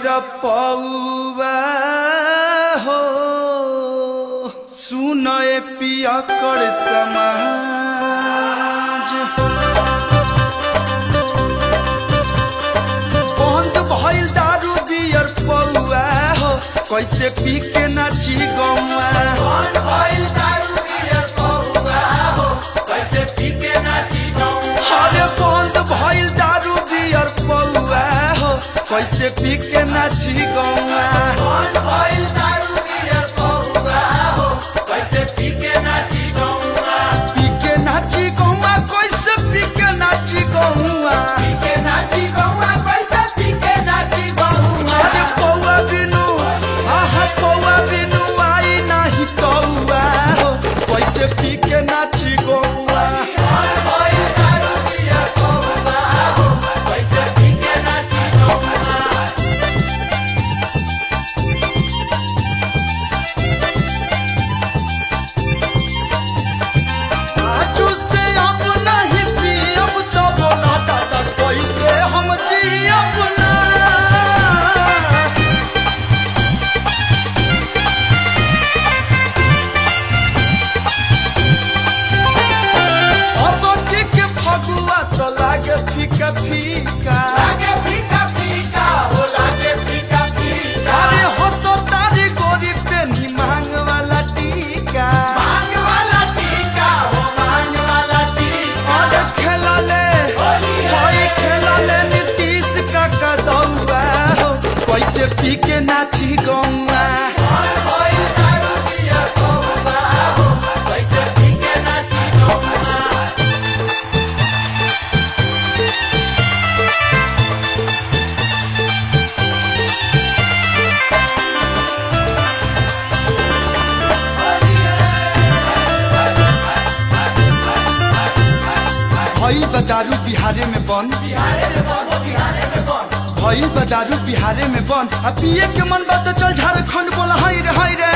पियर पौआ हो सुनए पियकर समाज बंद भइल दारू बियर पौआ हो कैसे पी के नाची गौआ बंद भइल दारू बियर पौआ हो कैसे पी के नाची गौआ अरे बंद भइल दारू बियर पौआ हो कैसे पी के नाची गौआ बंद भइल दारू बियर पौआ हो कैसे पी के नाची गौआ पी के नाची गौआ कैसे पी के नाची गौआ पी के नाची गौआ कैसे पी के नाची गौआ अरे पौआ बिनु आहा पौआ बिनु आई नाही कौआ हो कैसे पी के नाची गौआ बंद भइल दारू बियर पौआ हो कैसे पी के नाची गौआ आजू से अब नहीं पियब तो बोला दादा कैसे हम जियब ना अब के फगुआ तो लागे फीका फीका लागे फीका फीका हो लागे फीका फीका अरे हंसो तारी गोरी पे नी मांग वाला टीका मांग वाला टीका हो मांग वाला टीका अरे खेला ले होई खेला ले नीतीश का कदौआ हो कैसे पी के नाची गौआ होई दारू पिया गौआ हो कैसे पी के नाची गौआ भई बदारू बिहारे में बंद भई बदारू बिहारे में बंद अब पिए के मन बात तो चल झारखंड बोला हाय रे